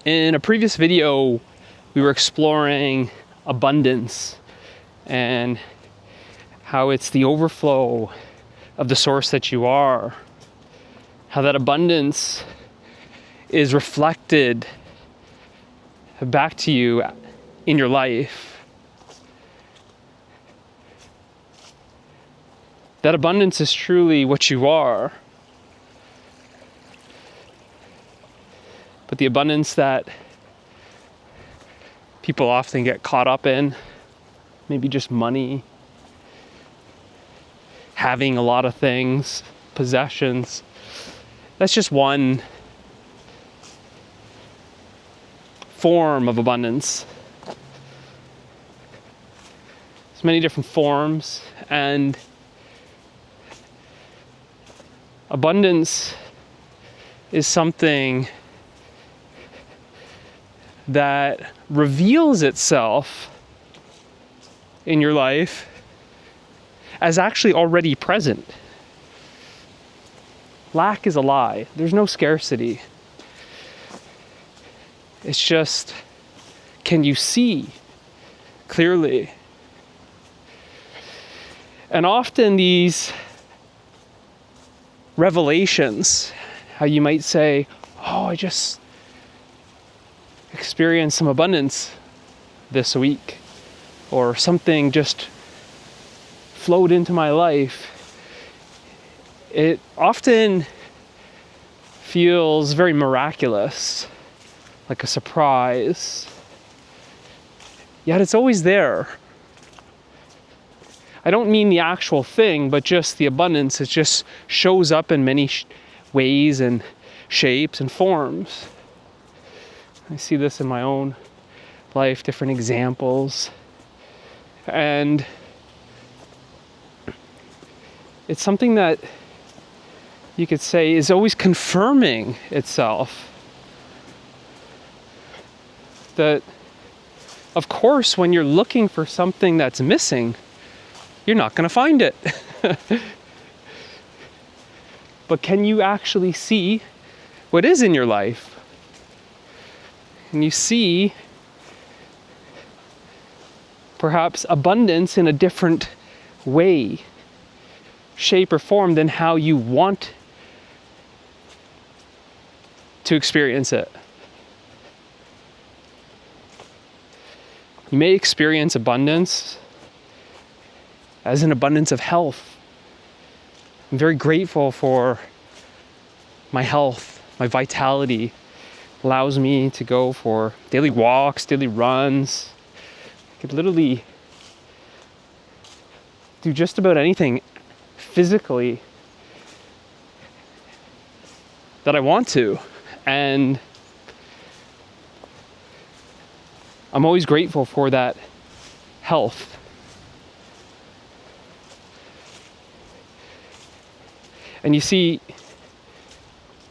In a previous video, we were exploring abundance and how it's the overflow of the source that you are. How that abundance is reflected back to you in your life. That abundance is truly what you are. But the abundance that people often get caught up in, maybe just money, having a lot of things, possessions, that's just one form of abundance. There's many different forms, and abundance is something that reveals itself in your life as actually already present. Lack is a lie. There's no scarcity. It's just, can you see clearly? And often these revelations, how you might say, oh, I just experienced some abundance this week, or something just flowed into my life. It often feels very miraculous, like a surprise, yet it's always there. I don't mean the actual thing, but just the abundance. It just shows up in many ways and shapes and forms. I see this in my own life, different examples. And it's something that you could say is always confirming itself. That, of course, when you're looking for something that's missing, you're not going to find it. But can you actually see what is in your life? And you see perhaps abundance in a different way, shape, or form than how you want to experience it. You may experience abundance as an abundance of health. I'm very grateful for my health, my vitality. Allows me to go for daily walks, daily runs. I could literally do just about anything physically that I want to. And I'm always grateful for that health. And you see,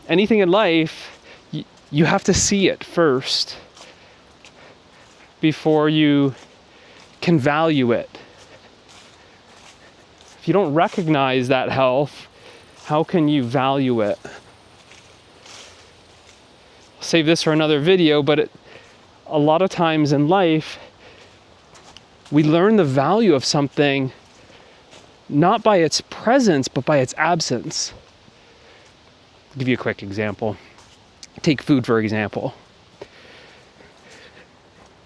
anything in life, you have to see it first before you can value it. If you don't recognize that health, how can you value it? I'll save this for another video, but a lot of times in life, we learn the value of something not by its presence, but by its absence. I'll give you a quick example. Take food, for example.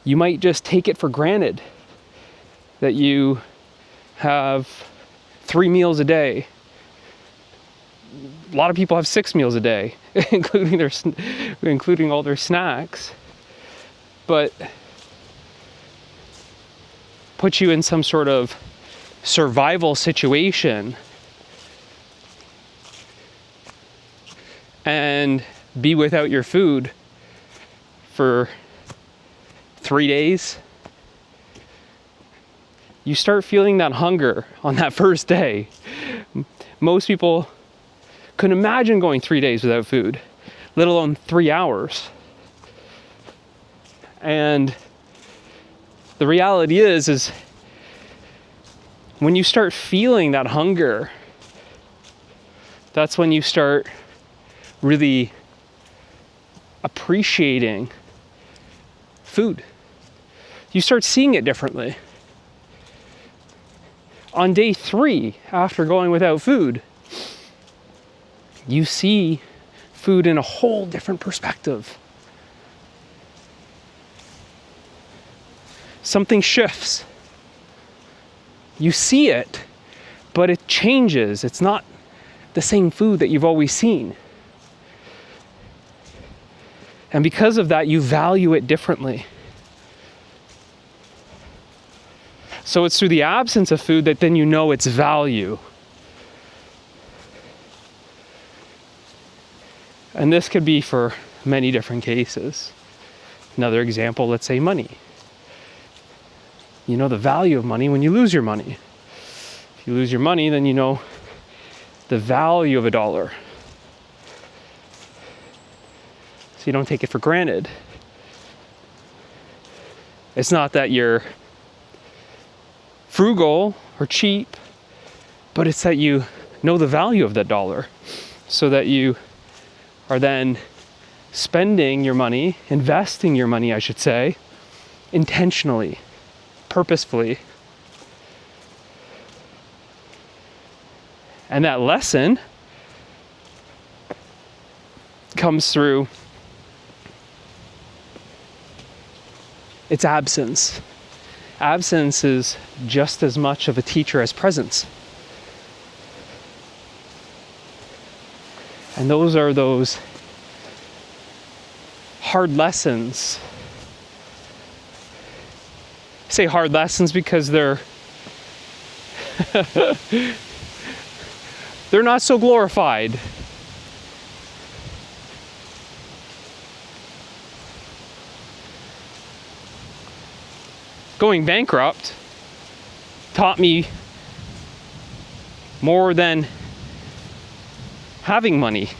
You might just take it for granted that you have 3 meals a day. A lot of people have 6 meals a day, including all their snacks. But put you in some sort of survival situation and be without your food for 3 days, you start feeling that hunger on that first day. Most people couldn't imagine going 3 days without food, let alone 3 hours. And the reality is when you start feeling that hunger, that's when you start really appreciating food. You start seeing it differently. On day 3, after going without food, you see food in a whole different perspective. Something shifts. You see it, but it changes. It's not the same food that you've always seen. And because of that, you value it differently. So it's through the absence of food that then you know its value. And this could be for many different cases. Another example, let's say money. You know the value of money when you lose your money. If you lose your money, then you know the value of $1. So you don't take it for granted. It's not that you're frugal or cheap, but it's that you know the value of that $1, so that you are then spending your money, investing your money, I should say, intentionally, purposefully. And that lesson comes through its absence. Absence is just as much of a teacher as presence. And those are those hard lessons. I say hard lessons because they're they're not so glorified. Going bankrupt taught me more than having money.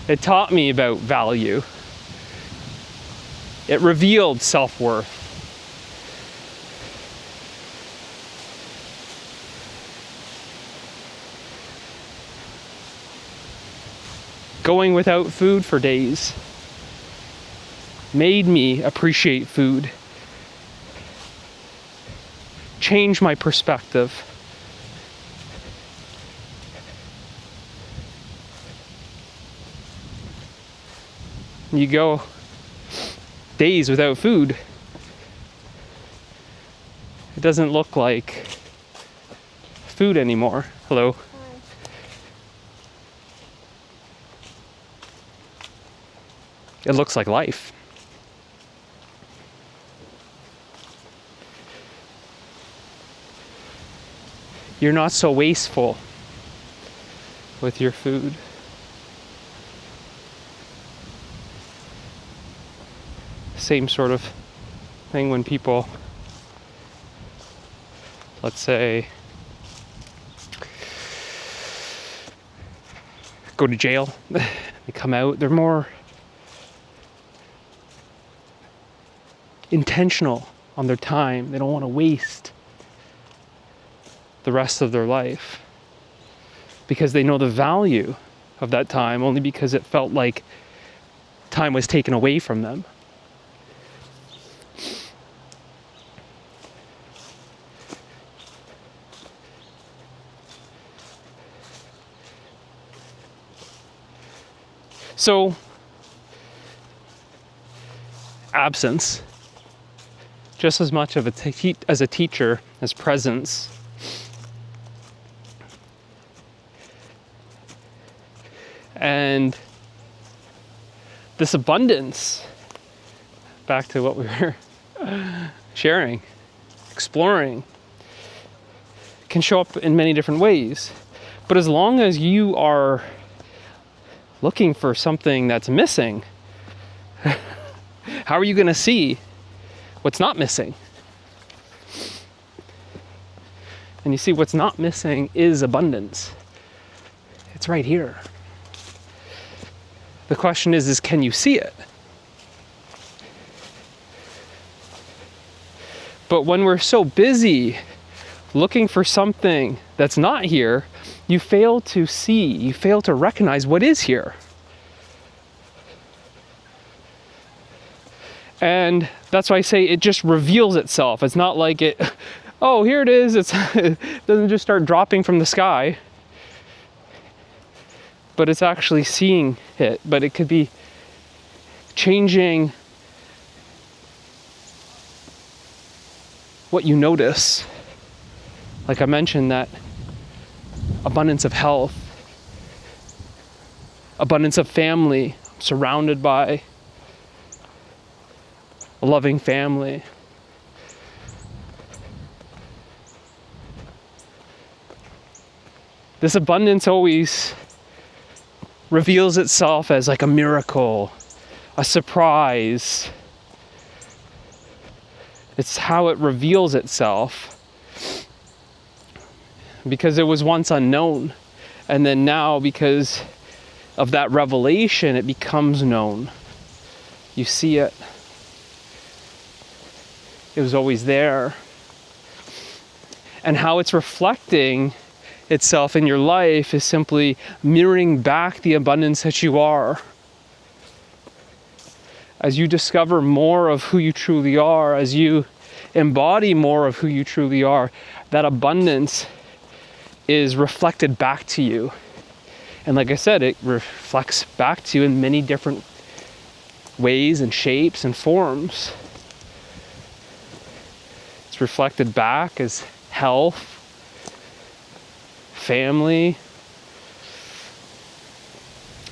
It taught me about value. It revealed self-worth. Going without food for days made me appreciate food, change my perspective. You go days without food, it doesn't look like food anymore. Hello. It looks like life. You're not so wasteful with your food. Same sort of thing when people, let's say, go to jail, they come out, they're more intentional on their time. They don't want to waste the rest of their life because they know the value of that time only because it felt like time was taken away from them. So, absence, just as much of as a teacher as presence. And this abundance, back to what we were sharing, exploring, can show up in many different ways. But as long as you are looking for something that's missing, how are you going to see what's not missing? And you see, what's not missing is abundance. It's right here. The question is can you see it? But when we're so busy looking for something that's not here, you fail to see, you fail to recognize what is here. And that's why I say it just reveals itself. It's not like it, oh, here it is. It doesn't just start dropping from the sky, but it's actually seeing it. But it could be changing what you notice. Like I mentioned, that abundance of health, abundance of family, surrounded by a loving family. This abundance always reveals itself as like a miracle, a surprise. It's how it reveals itself, because it was once unknown, and then now, because of that revelation, it becomes known. You see it. It was always there. And how it's reflecting itself in your life is simply mirroring back the abundance that you are. As you discover more of who you truly are, as you embody more of who you truly are, that abundance is reflected back to you. And like I said, it reflects back to you in many different ways and shapes and forms. It's reflected back as health, family,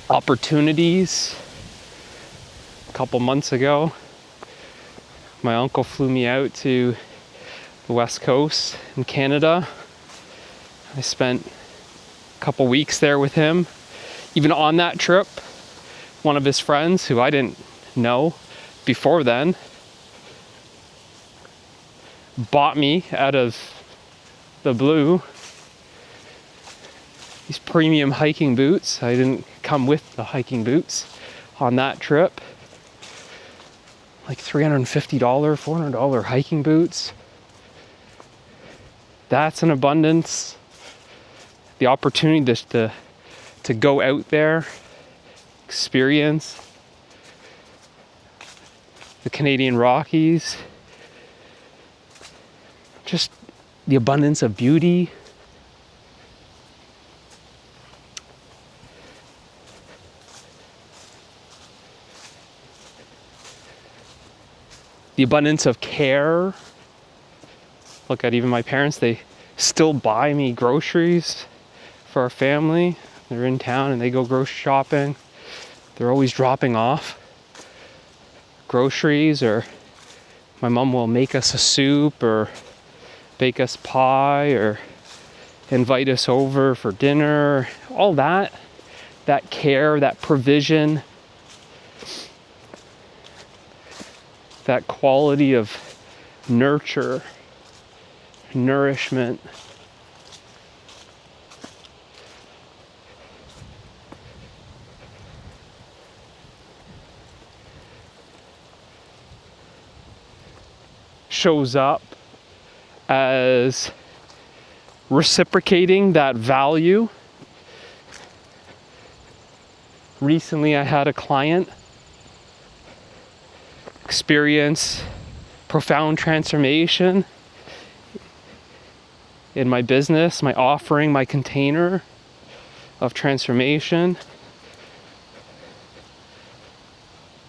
opportunities. A couple months ago, my uncle flew me out to the West Coast in Canada. I spent a couple weeks there with him. Even on that trip, one of his friends, who I didn't know before then, bought me out of the blue these premium hiking boots. I didn't come with the hiking boots on that trip. Like $350, $400 hiking boots. That's an abundance. The opportunity just to go out there, experience the Canadian Rockies, just the abundance of beauty. The abundance of care. Look at even my parents, they still buy me groceries for our family. They're in town and they go grocery shopping. They're always dropping off groceries, or my mom will make us a soup or bake us pie or invite us over for dinner. All that care, that provision, that quality of nurture, nourishment. Shows up as reciprocating that value. Recently, I had a client experience profound transformation in my business, my offering, my container of transformation.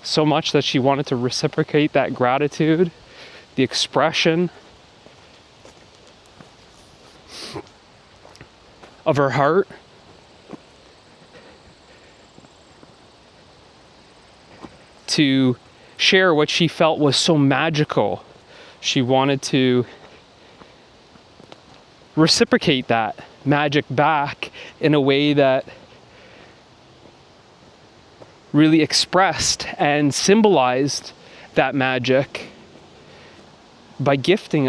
So much that she wanted to reciprocate that gratitude, the expression of her heart. To share what she felt was so magical. She wanted to reciprocate that magic back in a way that really expressed and symbolized that magic by gifting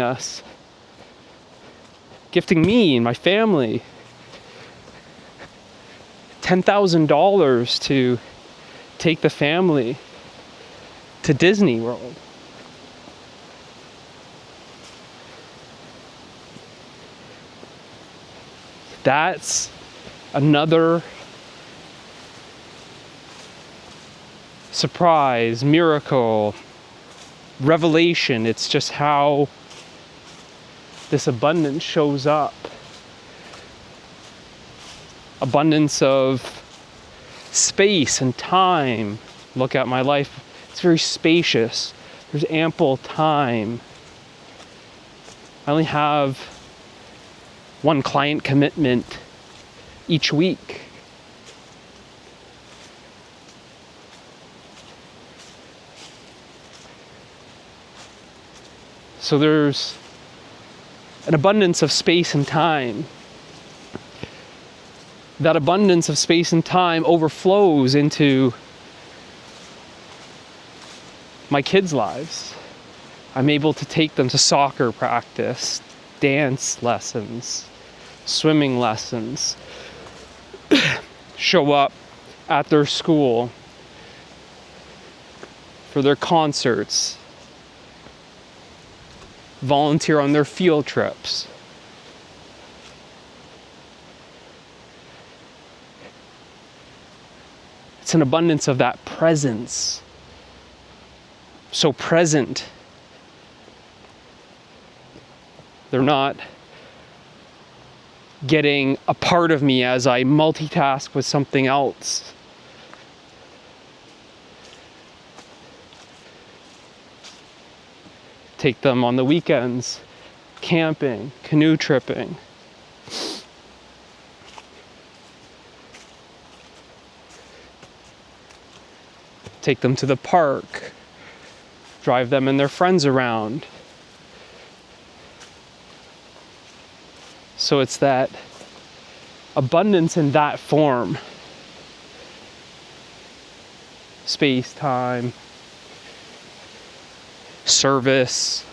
me and my family $10,000 to take the family to Disney World. That's another surprise, miracle, revelation. It's just how this abundance shows up. Abundance of space and time. Look at my life. It's very spacious. There's ample time. I only have one client commitment each week. So there's an abundance of space and time. That abundance of space and time overflows into my kids' lives. I'm able to take them to soccer practice, dance lessons, swimming lessons, show up at their school for their concerts, volunteer on their field trips. It's an abundance of that presence. So present. They're not getting a part of me as I multitask with something else. Take them on the weekends, camping, canoe tripping. Take them to the park, drive them and their friends around. So it's that abundance in that form. Space, time, service,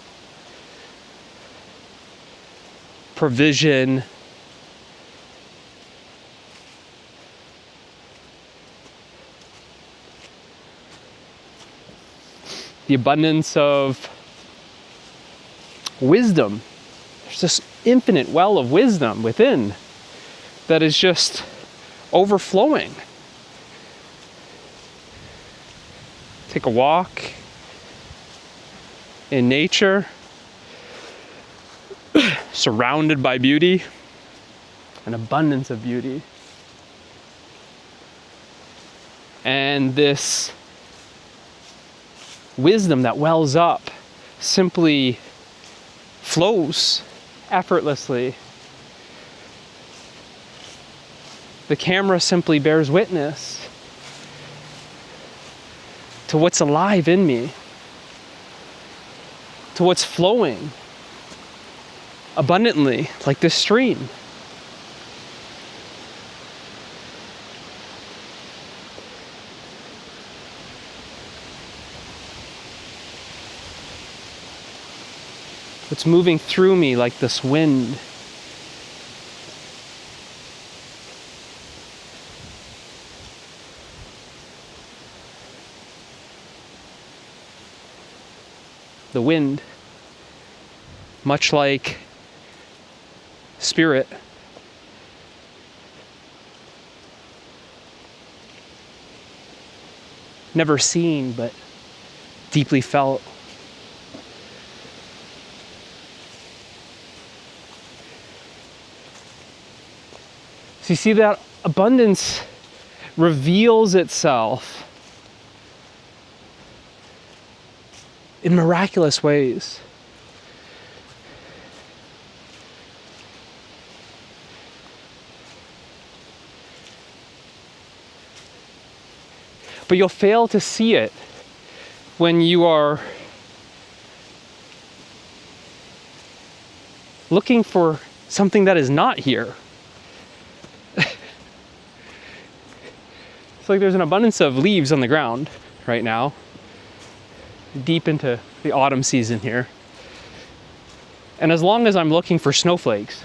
provision. The abundance of wisdom. There's this infinite well of wisdom within that is just overflowing. Take a walk in nature, surrounded by beauty, an abundance of beauty. And this wisdom that wells up simply flows effortlessly. The camera simply bears witness to what's alive in me, to what's flowing abundantly, like this stream. What's moving through me like this wind. The wind, much like spirit, never seen but deeply felt. So you see that abundance reveals itself in miraculous ways. But you'll fail to see it when you are looking for something that is not here. It's like there's an abundance of leaves on the ground right now, deep into the autumn season here. And as long as I'm looking for snowflakes,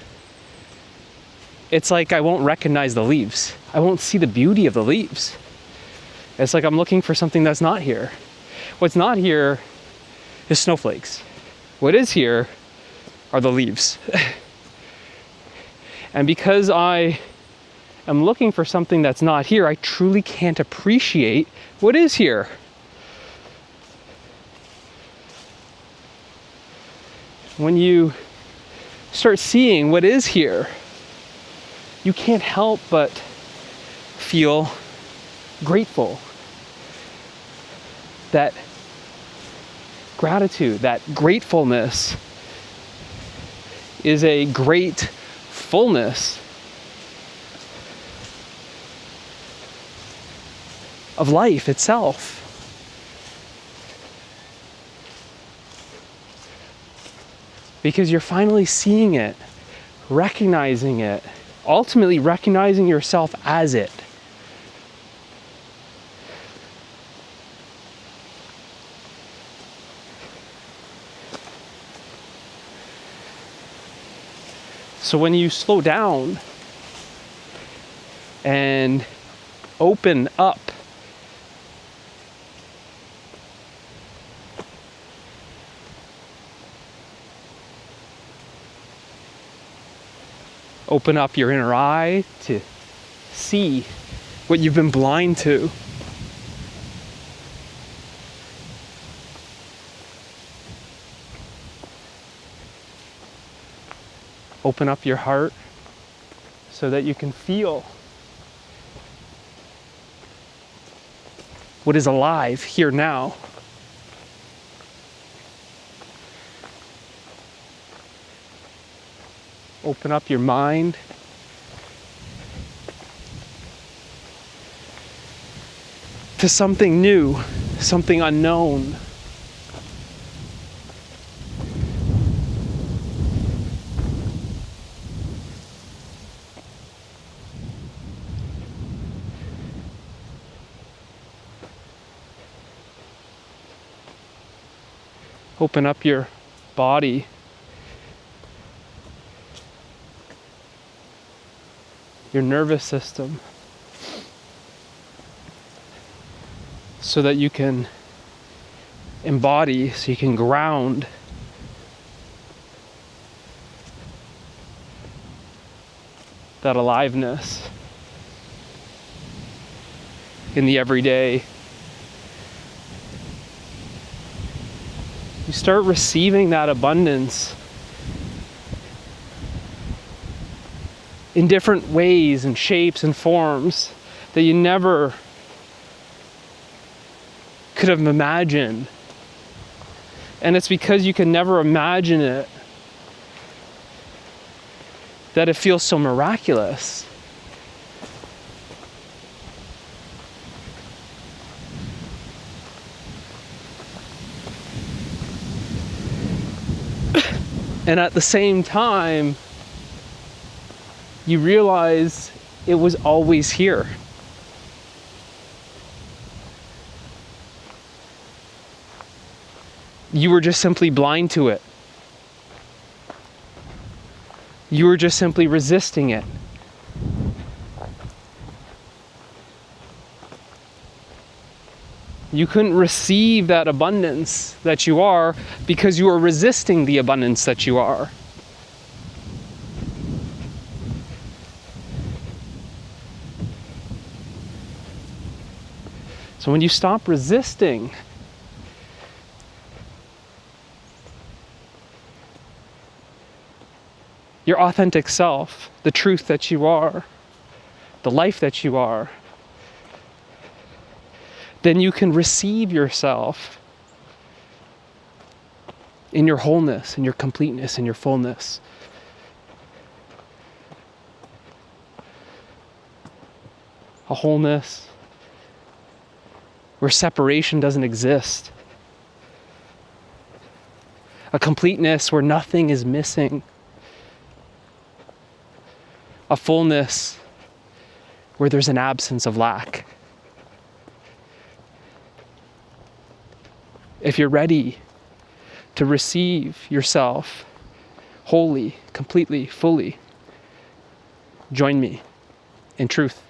it's like I won't recognize the leaves. I won't see the beauty of the leaves. It's like I'm looking for something that's not here. What's not here is snowflakes. What is here are the leaves. And because I am looking for something that's not here, I truly can't appreciate what is here. when you start seeing what is here, you can't help but feel grateful. That gratitude, that gratefulness is a great fullness of life itself. Because you're finally seeing it, recognizing it, ultimately recognizing yourself as it. So when you slow down and open up, open up your inner eye to see what you've been blind to. Open up your heart so that you can feel what is alive here now. Open up your mind to something new, something unknown. Open up your body. Your nervous system. So that you can embody, so you can ground that aliveness in the everyday. You start receiving that abundance in different ways and shapes and forms that you never could have imagined. And it's because you can never imagine it that it feels so miraculous. And at the same time, you realize it was always here. You were just simply blind to it. You were just simply resisting it. You couldn't receive that abundance that you are because you are resisting the abundance that you are. So when you stop resisting, your authentic self, the truth that you are, the life that you are, then you can receive yourself in your wholeness, in your completeness, in your fullness. A wholeness where separation doesn't exist. A completeness where nothing is missing. A fullness where there's an absence of lack. If you're ready to receive yourself wholly, completely, fully, join me in truth.